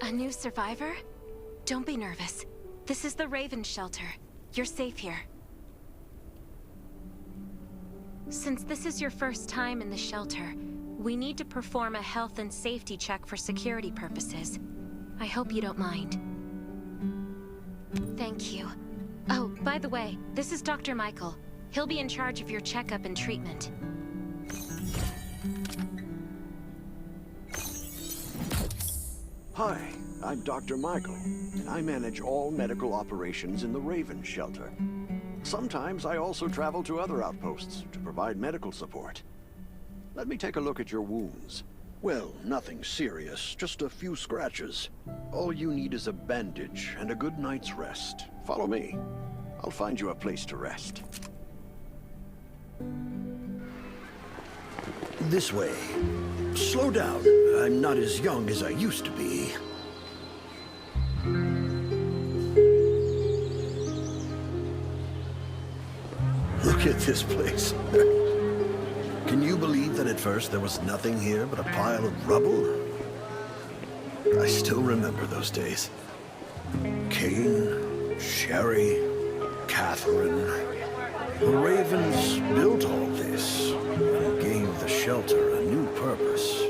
A new survivor? Don't be nervous. This is the Raven shelter. You're safe here. Since this is your first time in the shelter, we need to perform a health and safety check for security purposes. I hope you don't mind. Thank you. Oh, by the way, this is Dr. Michael. He'll be in charge of your checkup and treatment. Hi, I'm Dr. Michael, and I manage all medical operations in the Raven shelter. Sometimes I also travel to other outposts to provide medical support. Let me take a look at your wounds. Well, nothing serious, just a few scratches. All you need is a bandage and a good night's rest. Follow me. I'll find you a place to rest. This way. Slow down. I'm not as young as I used to be. Look at this place. Can you believe that at first there was nothing here but a pile of rubble? I still remember those days. Kane, Sherry, Catherine. The Ravens built all this and gave the shelter a new purpose.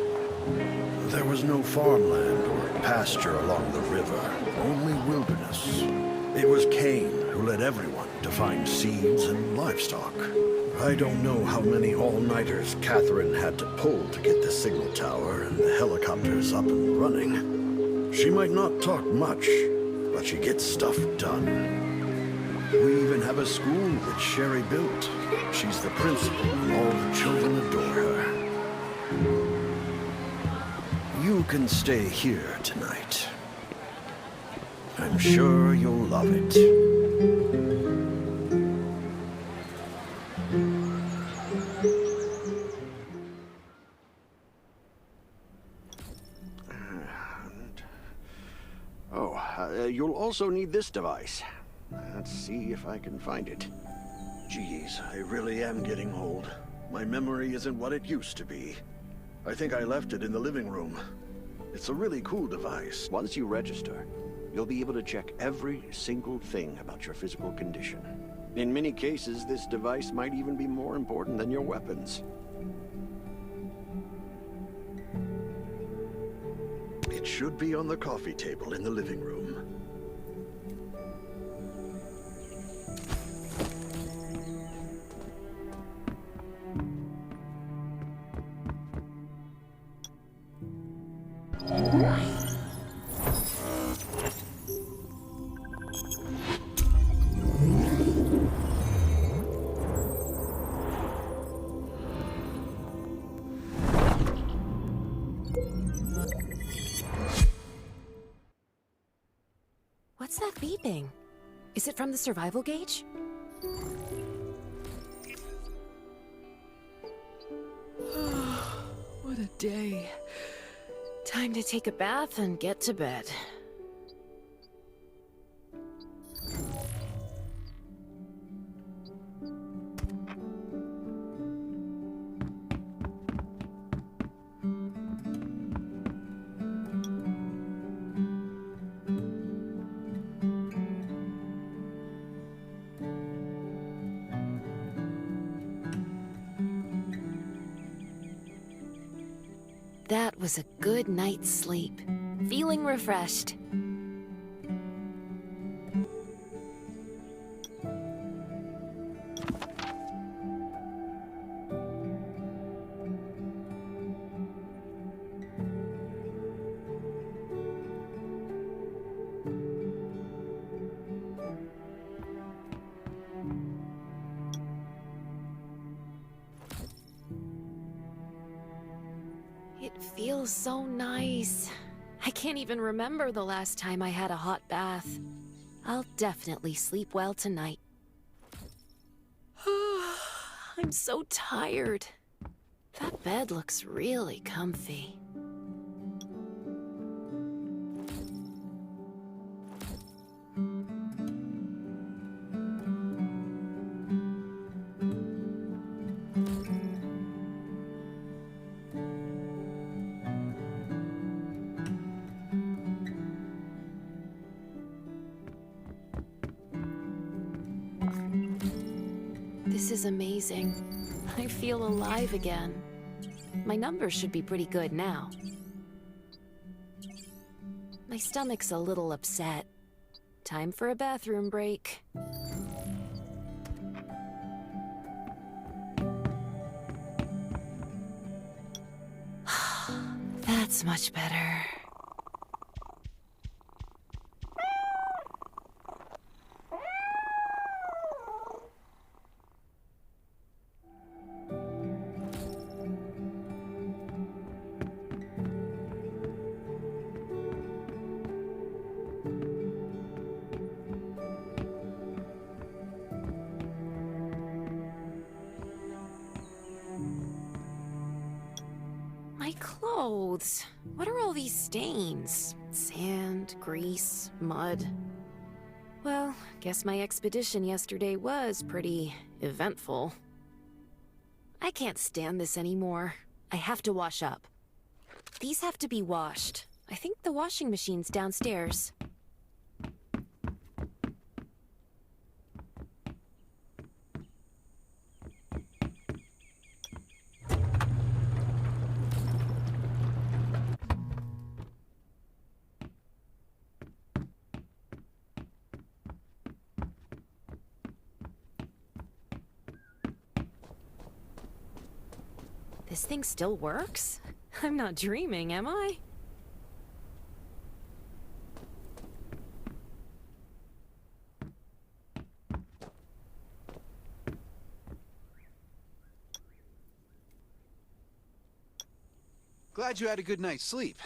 There was no farmland or pasture along the river, only wilderness. It was Kane who led everyone to find seeds and livestock. I don't know how many all-nighters Catherine had to pull to get the signal tower and the helicopters up and running. She might not talk much, but she gets stuff done. We even have a school that Sherry built. She's the principal, and all the children adore her. You can stay here tonight. I'm sure you'll love it. You'll also need this device. Let's see if I can find it. Geez, I really am getting old. My memory isn't what it used to be. I think I left it in the living room. It's a really cool device. Once you register, you'll be able to check every single thing about your physical condition. In many cases, this device might even be more important than your weapons. It should be on the coffee table in the living room. What's that beeping? Is it from the survival gauge? What a day. Time to take a bath and get to bed. That was a good night's sleep. Feeling refreshed. It feels so nice. I can't even remember the last time I had a hot bath. I'll definitely sleep well tonight. I'm so tired. That bed looks really comfy. This is amazing. I feel alive again. My numbers should be pretty good now. My stomach's a little upset. Time for a bathroom break. That's much better. My clothes. What are all these stains? Sand, grease, mud. Well, guess my expedition yesterday was pretty eventful. I can't stand this anymore. I have to wash up. These have to be washed. I think the washing machine's downstairs. This thing still works? I'm not dreaming, am I? Glad you had a good night's sleep.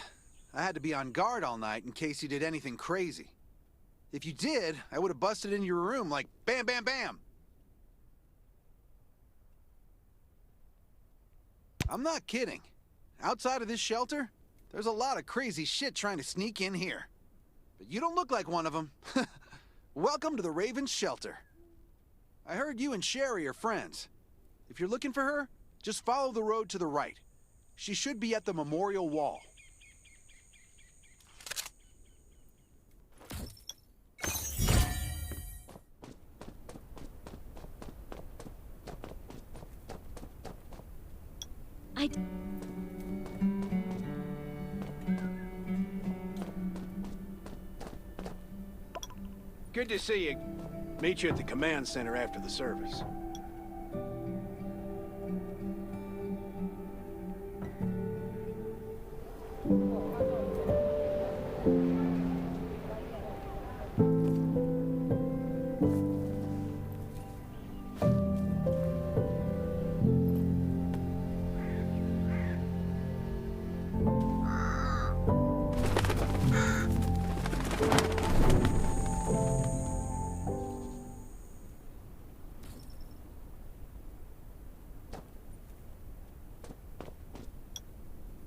I had to be on guard all night in case you did anything crazy. If you did, I would have busted into your room like bam, bam, bam. I'm not kidding. Outside of this shelter, there's a lot of crazy shit trying to sneak in here. But you don't look like one of them. Welcome to the Raven's shelter. I heard you and Sherry are friends. If you're looking for her, just follow the road to the right. She should be at the memorial wall. Good to see you. Meet you at the command center after the service.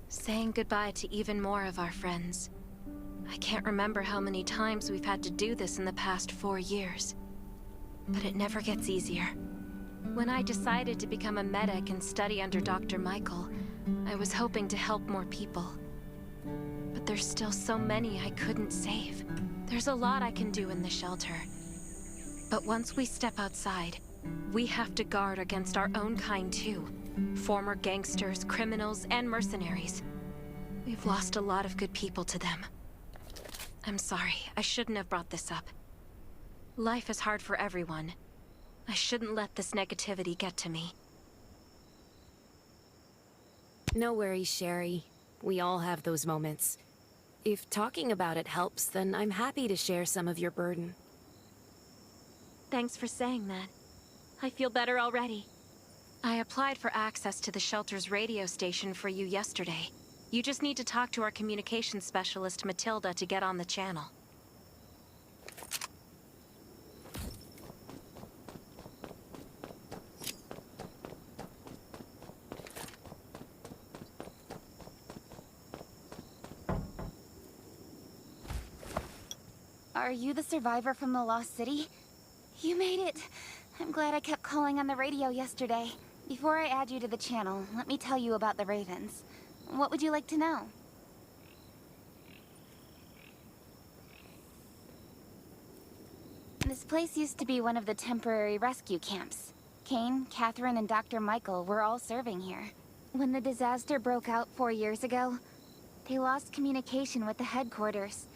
Saying goodbye to even more of our friends. I can't remember how many times we've had to do this in the past 4 years. But it never gets easier. When I decided to become a medic and study under Dr. Michael, I was hoping to help more people. But there's still so many I couldn't save. There's a lot I can do in the shelter. But once we step outside, we have to guard against our own kind too. Former gangsters, criminals, and mercenaries. We've lost a lot of good people to them. I'm sorry, I shouldn't have brought this up. Life is hard for everyone. I shouldn't let this negativity get to me. No worries, Sherry. We all have those moments. If talking about it helps, then I'm happy to share some of your burden. Thanks for saying that. I feel better already. I applied for access to the shelter's radio station for you yesterday. You just need to talk to our communications specialist, Matilda, to get on the channel. Are you the survivor from the Lost City? You made it. I'm glad I kept calling on the radio yesterday. Before I add you to the channel, let me tell you about the Ravens. What would you like to know? This place used to be one of the temporary rescue camps. Kane, Catherine, and Dr. Michael were all serving here. When the disaster broke out 4 years ago, they lost communication with the headquarters.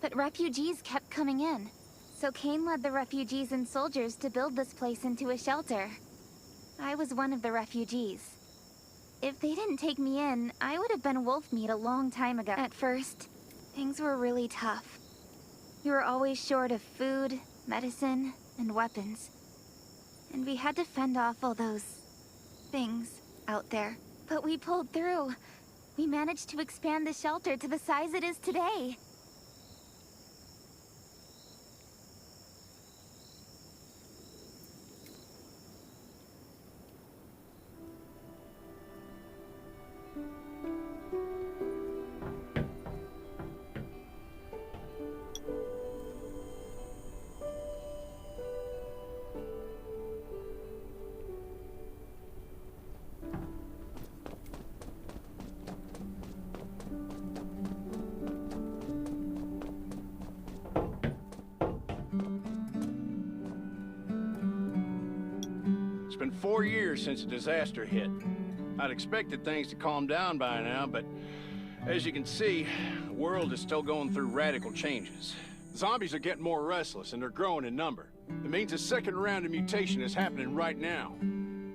But refugees kept coming in. So Kane led the refugees and soldiers to build this place into a shelter. I was one of the refugees. If they didn't take me in, I would have been wolf meat a long time ago. At first, things were really tough. We were always short of food, medicine, and weapons. And we had to fend off all those things out there. But we pulled through. We managed to expand the shelter to the size it is today. It's been 4 years since the disaster hit. I'd expected things to calm down by now, but as you can see, the world is still going through radical changes. Zombies are getting more restless, and they're growing in number. It means a second round of mutation is happening right now.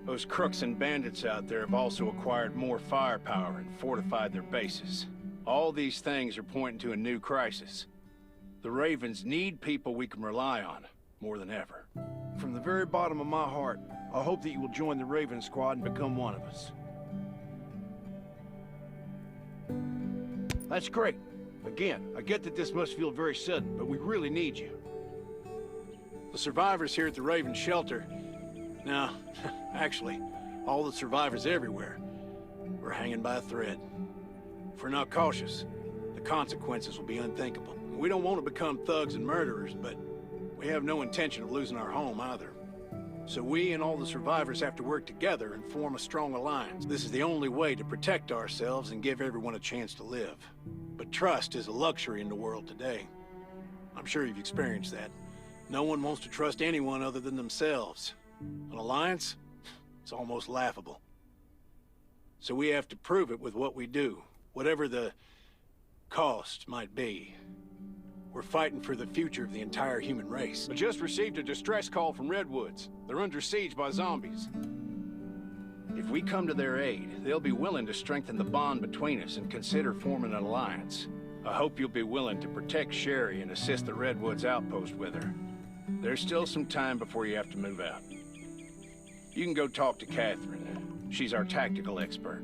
Those crooks and bandits out there have also acquired more firepower and fortified their bases. All these things are pointing to a new crisis. The Ravens need people we can rely on, more than ever. From the very bottom of my heart, I hope that you will join the Raven Squad and become one of us. That's great. Again, I get that this must feel very sudden, but we really need you. The survivors here at the Raven Shelter... No, actually, all the survivors everywhere were hanging by a thread. If we're not cautious, the consequences will be unthinkable. We don't want to become thugs and murderers, but we have no intention of losing our home either. So we and all the survivors have to work together and form a strong alliance. This is the only way to protect ourselves and give everyone a chance to live. But trust is a luxury in the world today. I'm sure you've experienced that. No one wants to trust anyone other than themselves. An alliance? It's almost laughable. So we have to prove it with what we do, whatever the cost might be. We're fighting for the future of the entire human race. I just received a distress call from Redwoods. They're under siege by zombies. If we come to their aid, they'll be willing to strengthen the bond between us and consider forming an alliance. I hope you'll be willing to protect Sherry and assist the Redwoods outpost with her. There's still some time before you have to move out. You can go talk to Catherine. She's our tactical expert.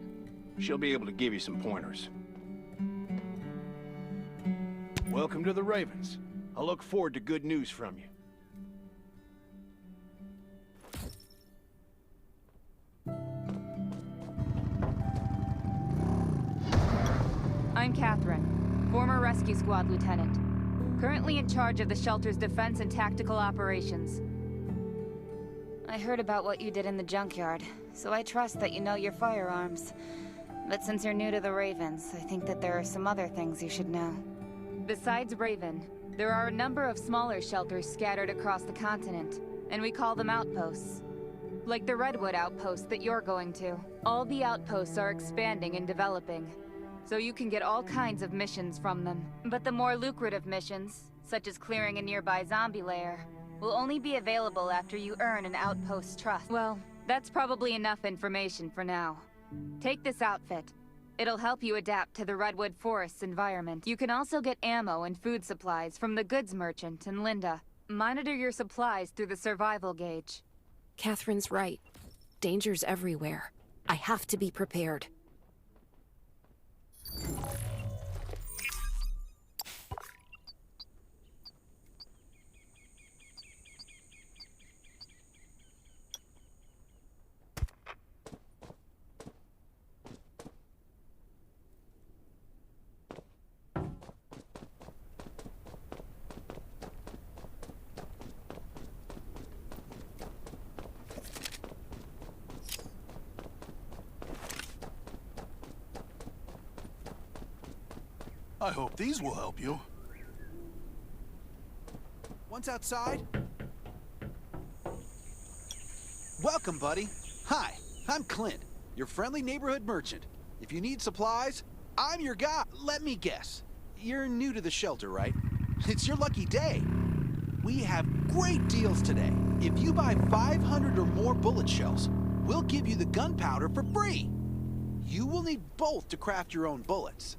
She'll be able to give you some pointers. Welcome to the Ravens. I look forward to good news from you. I'm Catherine, former rescue squad lieutenant. Currently in charge of the shelter's defense and tactical operations. I heard about what you did in the junkyard, so I trust that you know your firearms. But since you're new to the Ravens, I think that there are some other things you should know. Besides Raven, there are a number of smaller shelters scattered across the continent, and we call them outposts. Like the Redwood outpost that you're going to. All the outposts are expanding and developing, so you can get all kinds of missions from them. But the more lucrative missions, such as clearing a nearby zombie lair, will only be available after you earn an outpost's trust. Well, that's probably enough information for now. Take this outfit. It'll help you adapt to the Redwood Forest's environment. You can also get ammo and food supplies from the goods merchant and Linda. Monitor your supplies through the survival gauge. Catherine's right. Danger's everywhere. I have to be prepared. I hope these will help you. Once outside, Welcome, buddy. Hi, I'm Clint, your friendly neighborhood merchant. If you need supplies, I'm your guy. Let me guess. You're new to the shelter, right? It's your lucky day. We have great deals today. If you buy 500 or more bullet shells, we'll give you the gunpowder for free. You will need both to craft your own bullets.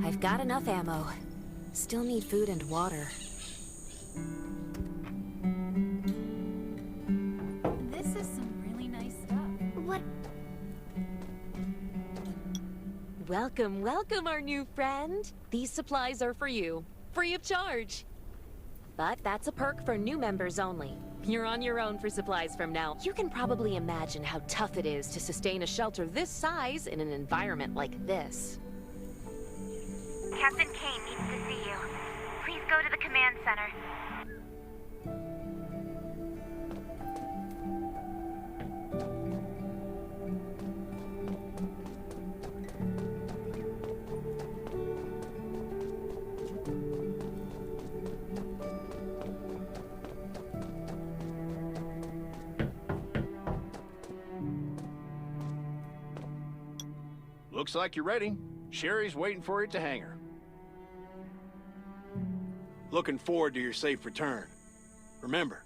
I've got enough ammo. Still need food and water. This is some really nice stuff. What? Welcome, welcome, our new friend. These supplies are for you, free of charge. But that's a perk for new members only. You're on your own for supplies from now. You can probably imagine how tough it is to sustain a shelter this size in an environment like this. Captain Kane needs to see you. Please go to the command center. Looks like you're ready. Sherry's waiting for you at the hangar. Looking forward to your safe return. Remember,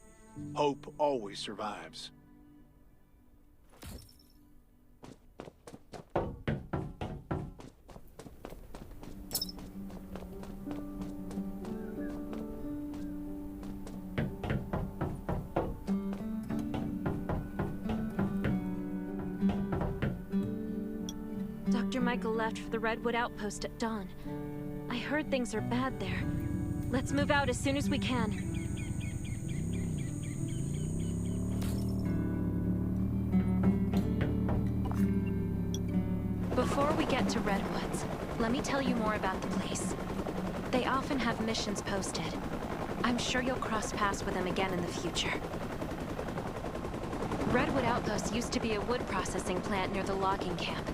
hope always survives. Dr. Michael left for the Redwood Outpost at dawn. I heard things are bad there. Let's move out as soon as we can. Before we get to Redwoods, let me tell you more about the place. They often have missions posted. I'm sure you'll cross paths with them again in the future. Redwood Outpost used to be a wood processing plant near the logging camp.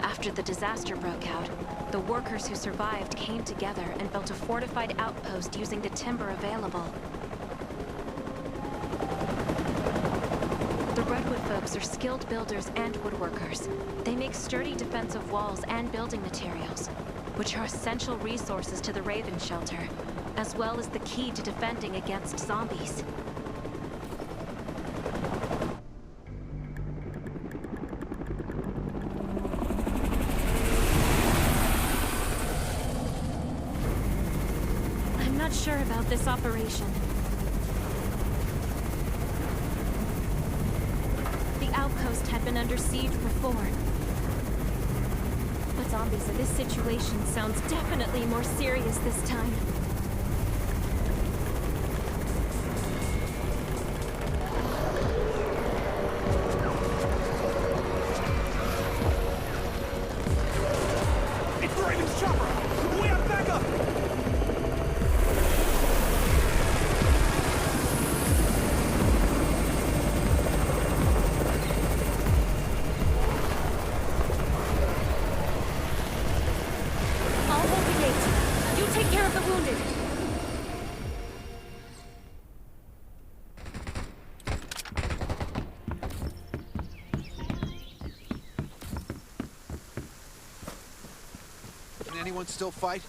After the disaster broke out, the workers who survived came together and built a fortified outpost using the timber available. The Redwood folks are skilled builders and woodworkers. They make sturdy defensive walls and building materials, which are essential resources to the Raven Shelter, as well as the key to defending against zombies. Sure about this operation. The outpost had been under siege before. But zombies in this situation sounds definitely more serious this time. It's the Raven's chopper! We have backup! Can anyone still fight?